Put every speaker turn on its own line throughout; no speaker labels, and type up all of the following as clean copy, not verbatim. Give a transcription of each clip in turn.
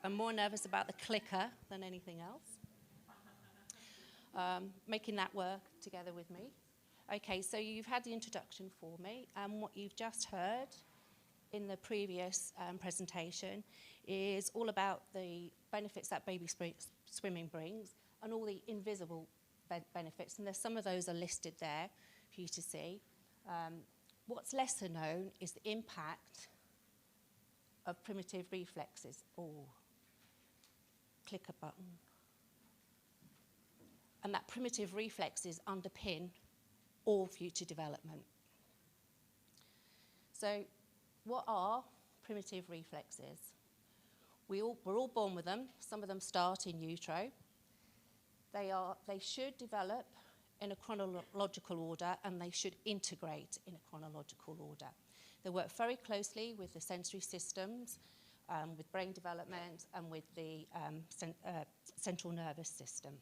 I'm more nervous about the clicker than anything else. Making that work together with me. Okay, so you've had the introduction for me, and what you've just heard in the previous presentation is all about the benefits that baby swimming brings and all the invisible benefits, and there's some of those are listed there for you to see. What's lesser known is the impact of primitive reflexes. Oh, click a button. And that primitive reflexes underpin all future development. So what are primitive reflexes? We're all born with them. Some of them start in utero. They should develop in a chronological order, and they should integrate in a chronological order. They work very closely with the sensory systems, with brain development, and with the central nervous system.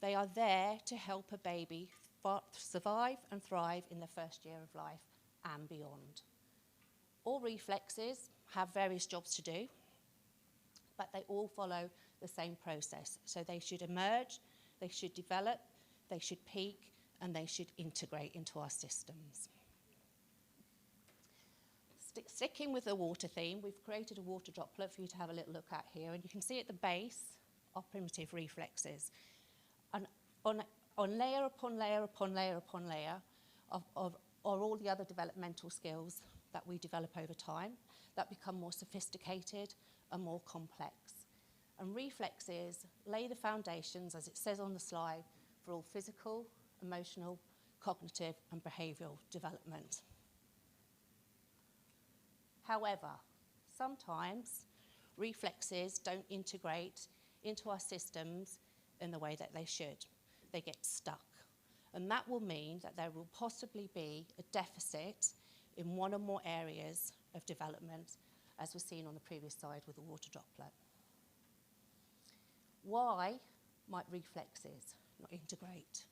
They are there to help a baby survive and thrive in the first year of life and beyond. All reflexes have various jobs to do, but they all follow the same process. So they should emerge, they should develop, they should peak, and they should integrate into our systems. Sticking with the water theme, we've created a water droplet for you to have a little look at here, and you can see at the base are primitive reflexes. And on layer upon layer upon layer upon layer are all the other developmental skills that we develop over time that become more sophisticated and more complex. And reflexes lay the foundations, as it says on the slide, for all physical, emotional, cognitive, and behavioural development. However, sometimes reflexes don't integrate into our systems in the way that they should. They get stuck. And that will mean that there will possibly be a deficit in one or more areas of development, as was seen on the previous slide with the water droplet. Why might reflexes not integrate?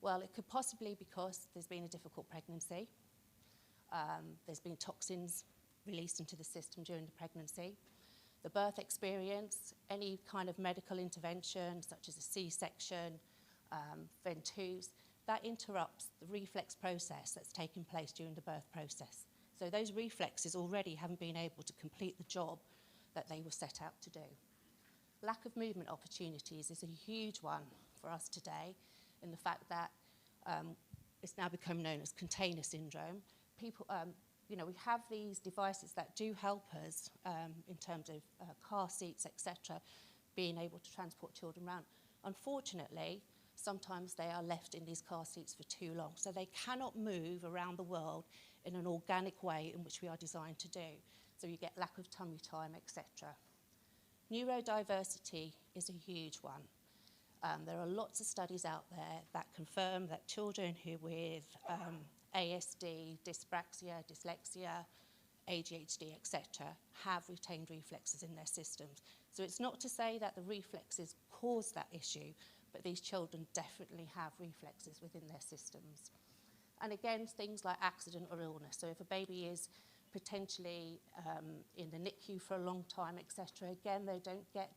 Well, it could possibly be because there's been a difficult pregnancy. There's been toxins released into the system during the pregnancy. The birth experience, any kind of medical intervention, such as a C-section, ventouse, that interrupts the reflex process that's taking place during the birth process. So those reflexes already haven't been able to complete the job that they were set out to do. Lack of movement opportunities is a huge one for us today, in the fact that it's now become known as container syndrome. People, we have these devices that do help us in terms of car seats, etc., being able to transport children around. Unfortunately, sometimes they are left in these car seats for too long, so they cannot move around the world in an organic way in which we are designed to do. So you get lack of tummy time, etc. Neurodiversity is a huge one. There are lots of studies out there that confirm that children who with ASD, dyspraxia, dyslexia, ADHD, etc., have retained reflexes in their systems. So it's not to say that the reflexes cause that issue, but these children definitely have reflexes within their systems. And again, things like accident or illness. So if a baby is potentially in the NICU for a long time, etc., again, they don't get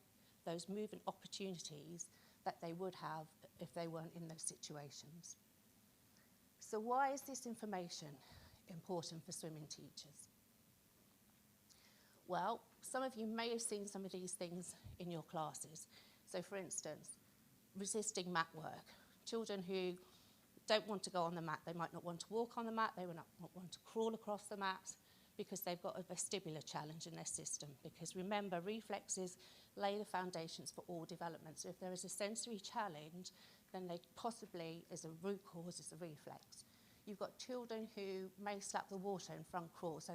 those movement opportunities that they would have if they weren't in those situations. So why is this information important for swimming teachers? Well, some of you may have seen some of these things in your classes. So for instance, resisting mat work. Children who don't want to go on the mat, they might not want to walk on the mat, they will not want to crawl across the mat because they've got a vestibular challenge in their system. Because remember, reflexes lay the foundations for all development. So if there is a sensory challenge, then they possibly, as a root cause, is a reflex. You've got children who may slap the water in front crawl, so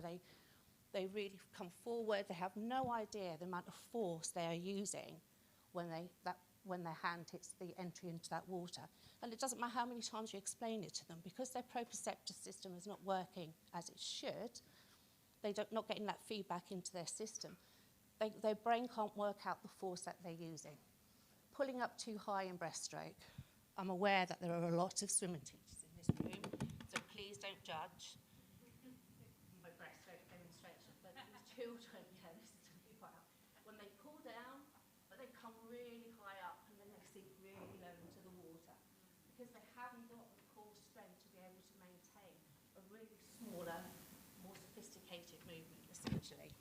they really come forward, they have no idea the amount of force they are using when their hand hits the entry into that water. And it doesn't matter how many times you explain it to them, because their proprioceptive system is not working as it should, they're not getting that feedback into their system. Their brain can't work out the force that they're using. Pulling up too high in breaststroke. I'm aware that there are a lot of swimming teachers in this room, so please don't judge my breaststroke demonstration. But these children, this is quite hard. When they pull down really high up and then they sink really low into the water because they haven't got the core strength to be able to maintain a really smaller, more sophisticated movement, essentially.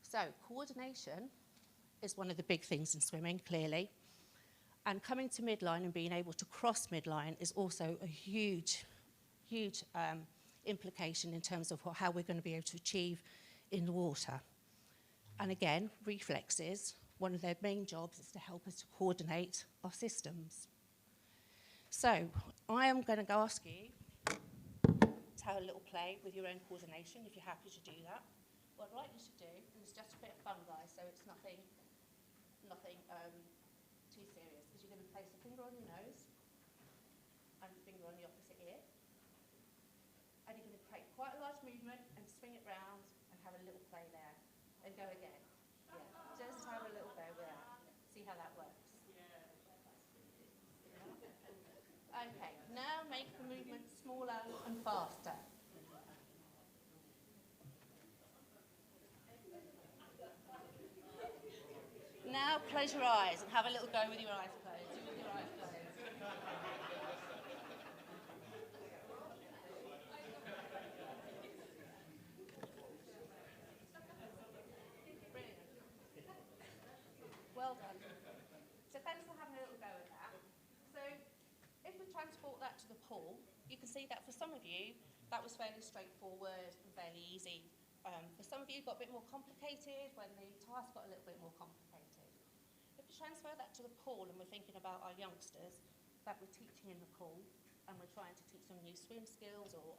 So coordination is one of the big things in swimming, clearly. And coming to midline and being able to cross midline is also a huge, huge implication in terms of how we're going to be able to achieve in the water. And again, reflexes, one of their main jobs is to help us to coordinate our systems. So I am going to ask you to have a little play with your own coordination, if you're happy to do that. What I'd like you to do, and it's just a bit of fun, guys, so it's nothing too serious, is you're going to place a finger on your nose and a finger on the opposite ear. And you're going to create quite a large movement and swing it round and have a little play there. And go again. Yeah, just have a little go with that. See how that works. Okay, now make the movement smaller and faster. Now close your eyes and have a little go with your eyes closed. Do with your eyes closed. Brilliant. Well done. So thanks for having a little go at that. So if we transport that to the pool, you can see that for some of you, that was fairly straightforward and fairly easy. For some of you, it got a bit more complicated when the task got a little bit more complicated. If we transfer that to the pool and we're thinking about our youngsters that we're teaching in the pool and we're trying to teach them new swim skills or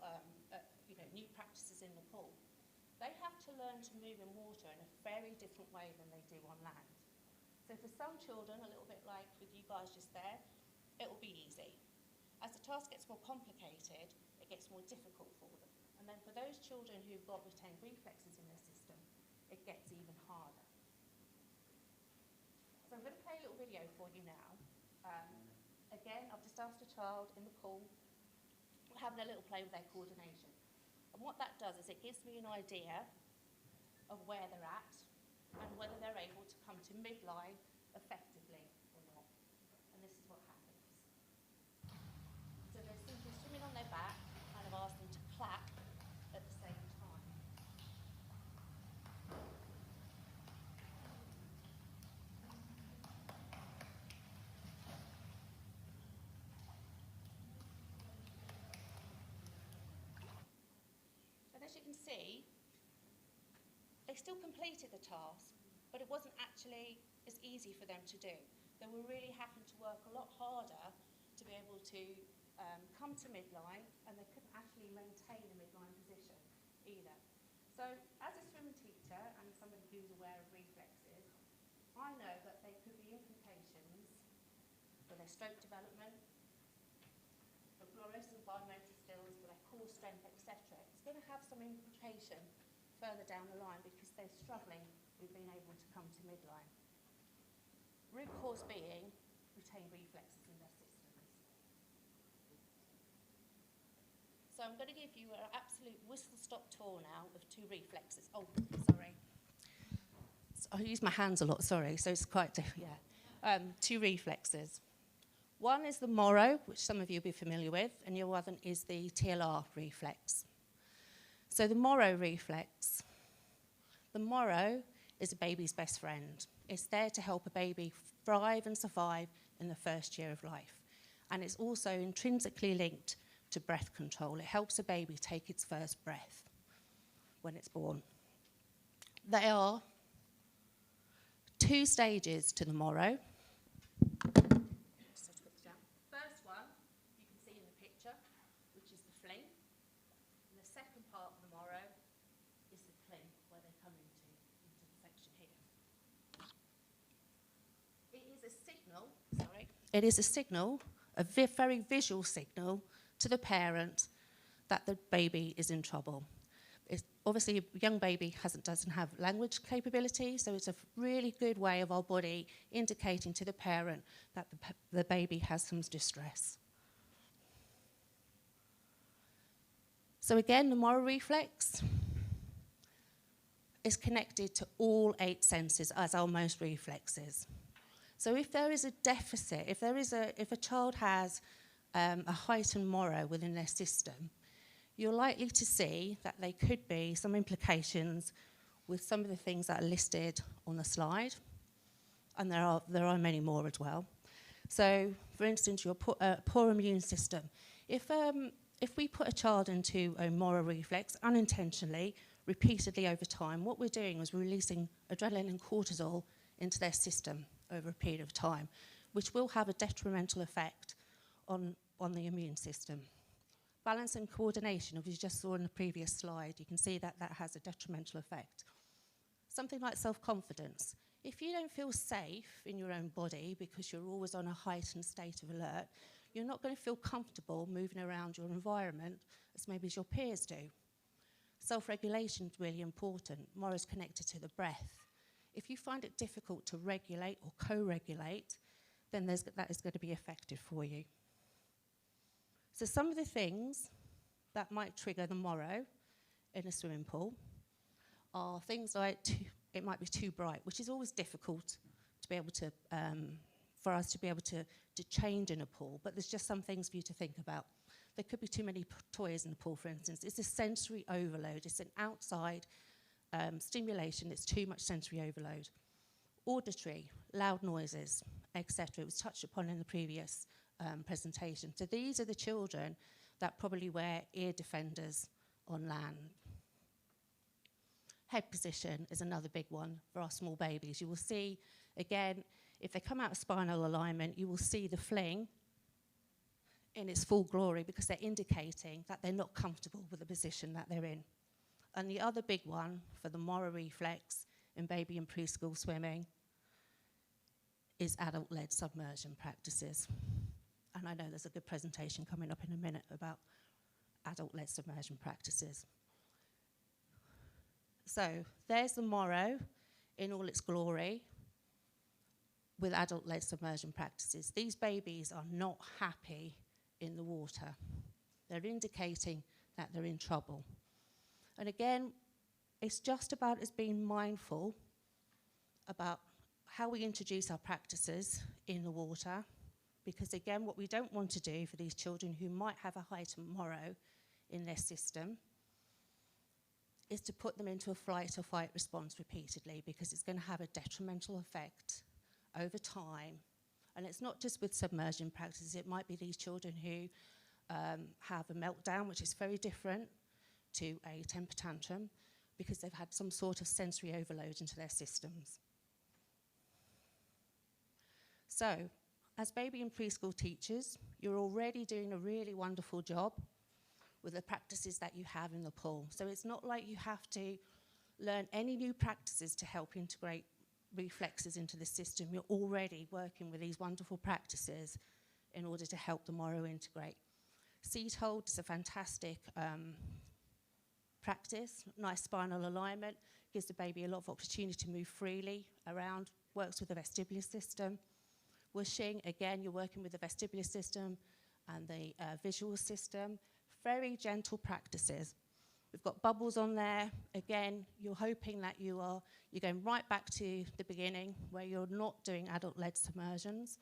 new practices in the pool, they have to learn to move in water in a very different way than they do on land. So for some children, a little bit like with you guys just there, it will be easy. As the task gets more complicated, it gets more difficult for them. And then for those children who've got retained reflexes in their system, it gets even harder. So I'm going to play a little video for you now. Again, I've just asked a child in the pool, having a little play with their coordination. And what that does is it gives me an idea of where they're at and whether they're able to come to midline effectively or not. And this is what happens. So they're simply swimming on their back, kind of ask them to clap at the same time. And as you can see, they still completed the task, but it wasn't actually as easy for them to do. They were really having to work a lot harder to be able to come to midline, and they couldn't actually maintain a midline position either. So as a swim teacher and somebody who's aware of reflexes, I know that there could be implications for their stroke development, for gross and fine motor skills, for their core strength, etc. It's going to have some implication further down the line because they're struggling with being able to come to midline. Root cause being retained reflexes in their systems. So I'm going to give you an absolute whistle-stop tour now of two reflexes. Oh, sorry. So I use my hands a lot, sorry, so it's quite different, yeah. Two reflexes. One is the Morrow, which some of you will be familiar with, and your other is the TLR reflex. So the Morrow reflex. The Morrow is a baby's best friend. It's there to help a baby thrive and survive in the first year of life. And it's also intrinsically linked to breath control. It helps a baby take its first breath when it's born. There are two stages to the Morrow. First one, you can see in the picture, which is the fling. And the second part of the Morrow is the cling, where they come into the section here. It is a signal, it is a signal, a very visual signal to the parent that the baby is in trouble. Obviously, a young baby doesn't have language capability, so it's a really good way of our body indicating to the parent that the baby has some distress. So again, the Morrow reflex is connected to all 8 senses, as are most reflexes. So if there is a deficit, if a child has a heightened moro within their system, you're likely to see that there could be some implications with some of the things that are listed on the slide, and there are many more as well. So, for instance, your poor immune system. If we put a child into a moro reflex unintentionally, repeatedly over time, what we're doing is releasing adrenaline and cortisol into their system over a period of time, which will have a detrimental effect on the immune system. Balance and coordination, as you just saw in the previous slide, you can see that that has a detrimental effect. Something like self-confidence. If you don't feel safe in your own body because you're always on a heightened state of alert, you're not going to feel comfortable moving around your environment as maybe as your peers do. Self-regulation is really important. Moro is connected to the breath. If you find it difficult to regulate or co-regulate, then that is going to be effective for you. So some of the things that might trigger the moro in a swimming pool are things like it might be too bright, which is always difficult to be able to, for us to be able to change in a pool, but there's just some things for you to think about. There could be too many toys in the pool, for instance. It's a sensory overload. It's an outside stimulation. It's too much sensory overload. Auditory, loud noises, etc. It was touched upon in the previous presentation. So these are the children that probably wear ear defenders on land. Head position is another big one for our small babies. You will see, again, if they come out of spinal alignment, you will see the fling in its full glory because they're indicating that they're not comfortable with the position that they're in. And the other big one for the moro reflex in baby and preschool swimming is adult-led submersion practices. And I know there's a good presentation coming up in a minute about adult-led submersion practices. So there's the moro in all its glory with adult-led submersion practices. These babies are not happy in the water. They're indicating that they're in trouble. And again, it's just about us being mindful about how we introduce our practices in the water, because again, what we don't want to do for these children who might have a heightened moro in their system is to put them into a flight or fight response repeatedly, because it's going to have a detrimental effect over time. And it's not just with submersion practices. It might be these children who have a meltdown, which is very different to a temper tantrum, because they've had some sort of sensory overload into their systems. So, as baby and preschool teachers, you're already doing a really wonderful job with the practices that you have in the pool. So it's not like you have to learn any new practices to help integrate reflexes into the system. You're already working with these wonderful practices in order to help the moro integrate. Seat hold is a fantastic practice. Nice spinal alignment, gives the baby a lot of opportunity to move freely around, works with the vestibular system. Whooshing, again, you're working with the vestibular system and the visual system. Very gentle practices. We've got bubbles on there. Again, you're hoping that you're going right back to the beginning where you're not doing adult-led submersions.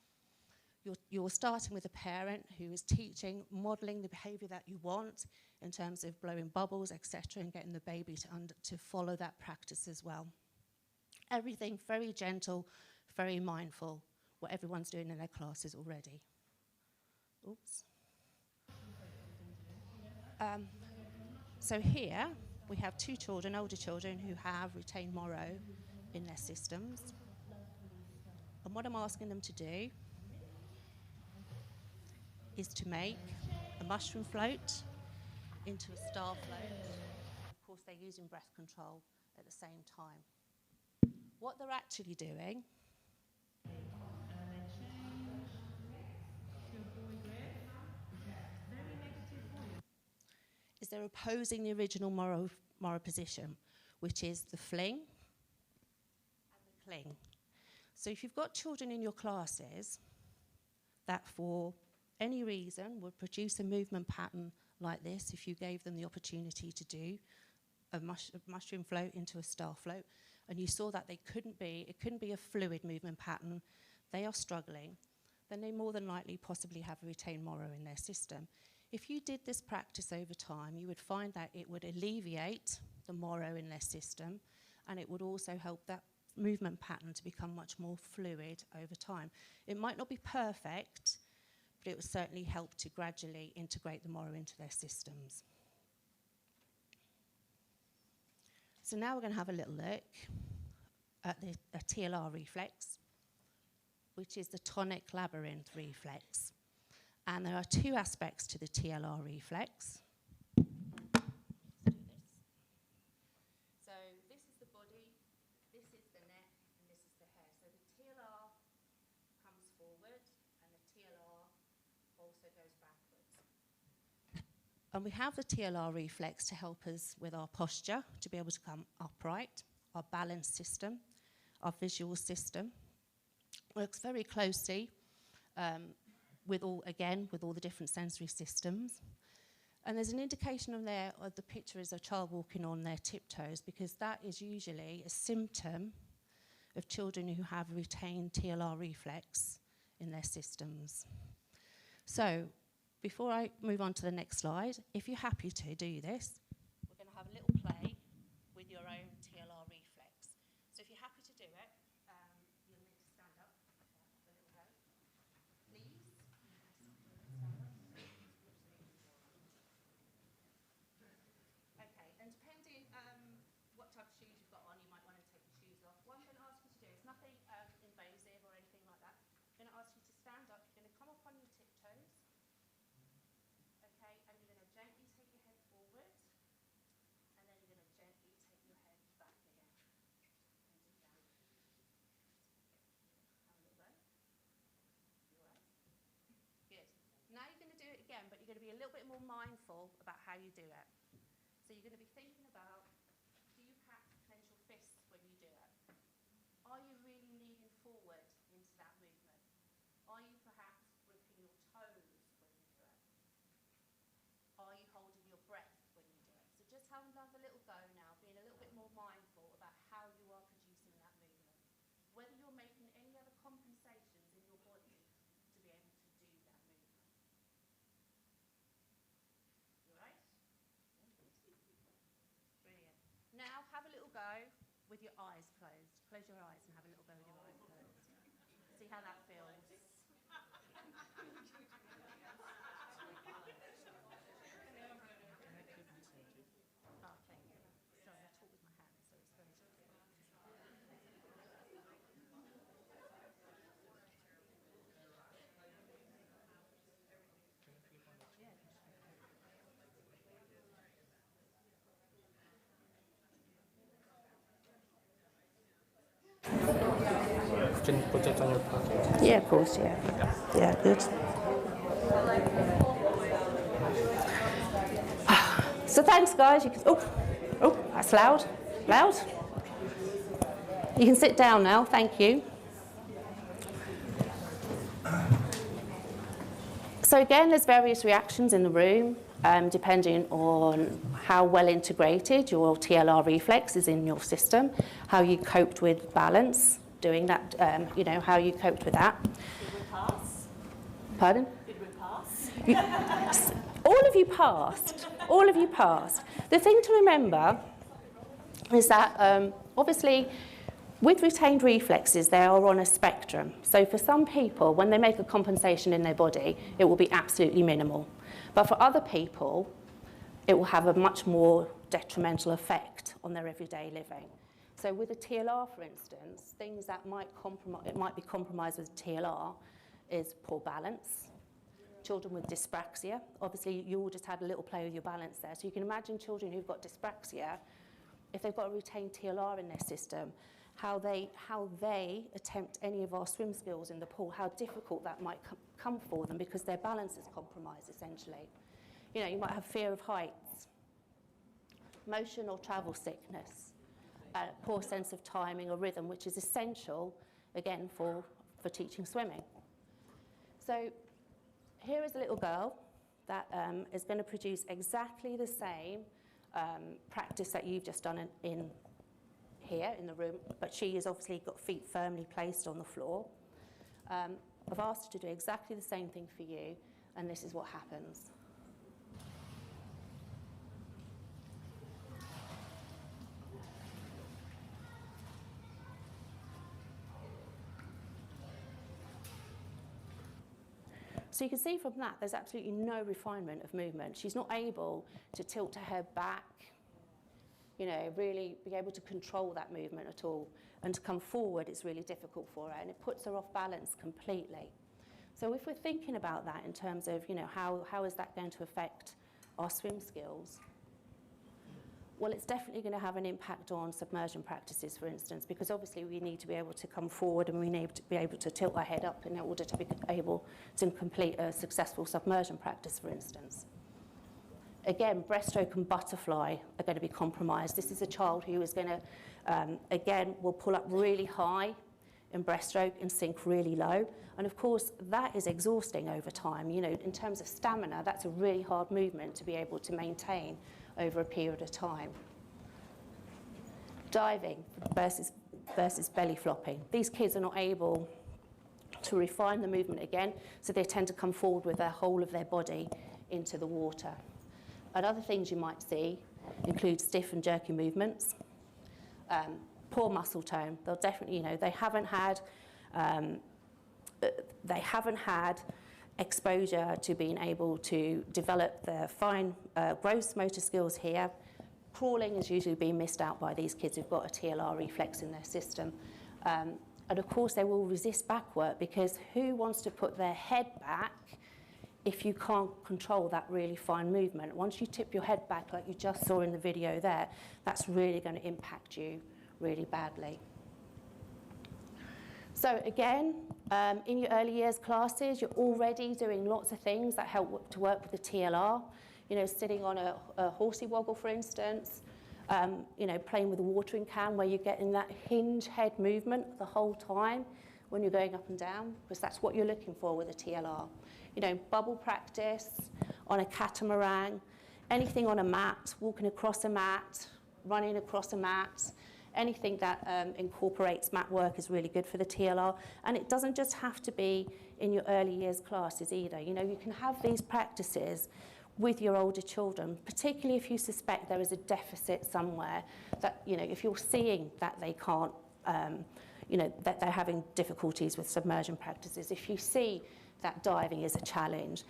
You're starting with a parent who is teaching, modelling the behaviour that you want in terms of blowing bubbles, etc., and getting the baby to follow that practice as well. Everything very gentle, very mindful, what everyone's doing in their classes already. Oops. So here we have 2 children, older children, who have retained moro in their systems. And what I'm asking them to do is to make a mushroom float into a star float. Of course, they're using breath control at the same time. What they're actually doing is they're opposing the original moro position, which is the fling and the cling. So if you've got children in your classes that for any reason would produce a movement pattern like this, if you gave them the opportunity to do a mushroom float into a star float, and you saw that it couldn't be a fluid movement pattern, they are struggling, then they more than likely possibly have a retained moro in their system. If you did this practice over time, you would find that it would alleviate the moro in their system, and it would also help that movement pattern to become much more fluid over time. It might not be perfect, but it will certainly help to gradually integrate the moro into their systems. So now we're going to have a little look at the TLR reflex, which is the tonic labyrinth reflex. And there are two aspects to the TLR reflex. Let's do this. So this is the body, this is the neck, and this is the hair. So the TLR comes forward, and the TLR also goes backwards. And we have the TLR reflex to help us with our posture, to be able to come upright, our balance system, our visual system. Works very closely with all the different sensory systems. And there's an indication on there of the picture is a child walking on their tiptoes, because that is usually a symptom of children who have retained TLR reflex in their systems. So before I move on to the next slide, if you're happy to do this, we're going to have a little play with your own TLR reflex. So if you're happy to do it, you'll need to stand up. Have a little go. Please. Okay, and depending what type of shoes you've got on, you might want to take your shoes off. What I'm going to ask you to do is nothing invasive or anything like that. I'm going to ask you to stand up. You're going to come up on your tiptoes. Okay, and you're going to gently take your head forward, and then you're going to gently take your head back again. And down. Have a little go. You all right? Good. Now you're going to do it again, but you're going to be a little bit more mindful about how you do it. So you're going to be thinking about, do you perhaps clench your fists when you do it? Are you really leaning forward into that movement? Are you perhaps gripping your toes when you do it? Are you holding your breath when you do it? So just have another little go now, being a little bit more mindful about how you are producing that movement. Whether you're making any other compensations in your body to be able to do that movement. You all right? Brilliant. Now have a little go with your eyes closed. Close your eyes and have a little go with your eyes closed. See how that feels. Oh, thank you. Sorry, I talk with my hands, so it's very difficult. Yeah, of course, yeah. Yeah, good. So thanks, guys. You can, oh, that's loud. Loud. You can sit down now. Thank you. So again, there's various reactions in the room, depending on how well integrated your TLR reflex is in your system, how you coped with balance, doing that, how you coped with that.
Did we pass?
Pardon?
Did we pass?
All of you passed. All of you passed. The thing to remember is that, obviously, with retained reflexes, they are on a spectrum. So for some people, when they make a compensation in their body, it will be absolutely minimal. But for other people, it will have a much more detrimental effect on their everyday living. So with a TLR, for instance, things that might be compromised with TLR is poor balance. Children with dyspraxia. Obviously, you all just had a little play with your balance there. So you can imagine children who've got dyspraxia, if they've got a retained TLR in their system, how they attempt any of our swim skills in the pool, how difficult that might come for them because their balance is compromised, essentially. You know, you might have fear of heights, motion or travel sickness, poor sense of timing or rhythm, which is essential, again, for teaching swimming. So here is a little girl that is going to produce exactly the same practice that you've just done in here in the room, but she has obviously got feet firmly placed on the floor. I've asked her to do exactly the same thing for you, and this is what happens. So you can see from that, there's absolutely no refinement of movement. She's not able to tilt her head back, you know, really be able to control that movement at all. And to come forward, it's really difficult for her, and it puts her off balance completely. So if we're thinking about that in terms of, you know, how is that going to affect our swim skills? Well, it's definitely going to have an impact on submersion practices, for instance, because obviously we need to be able to come forward and we need to be able to tilt our head up in order to be able to complete a successful submersion practice, for instance. Again, breaststroke and butterfly are going to be compromised. This is a child who is going to, again, will pull up really high in breaststroke and sink really low. And of course, that is exhausting over time. You know, in terms of stamina, that's a really hard movement to be able to maintain over a period of time. Diving versus belly flopping. These kids are not able to refine the movement again, so they tend to come forward with the whole of their body into the water. And other things you might see include stiff and jerky movements, poor muscle tone. They'll definitely, you know, they haven't had exposure to being able to develop their fine gross motor skills here. Crawling is usually being missed out by these kids who've got a TLR reflex in their system. And of course they will resist back work, because who wants to put their head back if you can't control that really fine movement? Once you tip your head back, like you just saw in the video there, that's really going to impact you really badly. So again, in your early years classes, you're already doing lots of things that help to work with the TLR. You know, sitting on a horsey woggle, for instance, you know, playing with a watering can where you're getting that hinge head movement the whole time when you're going up and down, because that's what you're looking for with a TLR. You know, bubble practice on a catamaran, anything on a mat, walking across a mat, running across a mat. Anything that incorporates mat work is really good for the TLR. And it doesn't just have to be in your early years classes either. You know, you can have these practices with your older children, particularly if you suspect there is a deficit somewhere, that, you know, if you're seeing that they can't, you know, that they're having difficulties with submersion practices, if you see that diving is a challenge,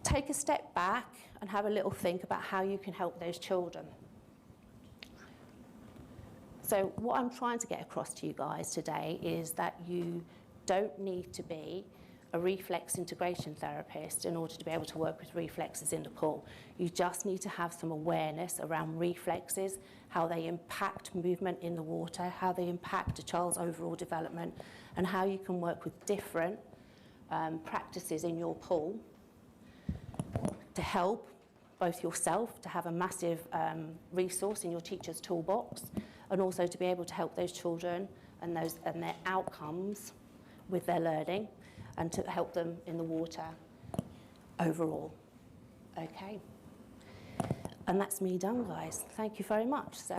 take a step back and have a little think about how you can help those children. So what I'm trying to get across to you guys today is that you don't need to be a reflex integration therapist in order to be able to work with reflexes in the pool. You just need to have some awareness around reflexes, how they impact movement in the water, how they impact a child's overall development, and how you can work with different practices in your pool to help both yourself to have a massive resource in your teacher's toolbox, and also to be able to help those children and their outcomes with their learning, and to help them in the water overall. Okay. And that's me done, guys. Thank you very much. So,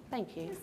thank you.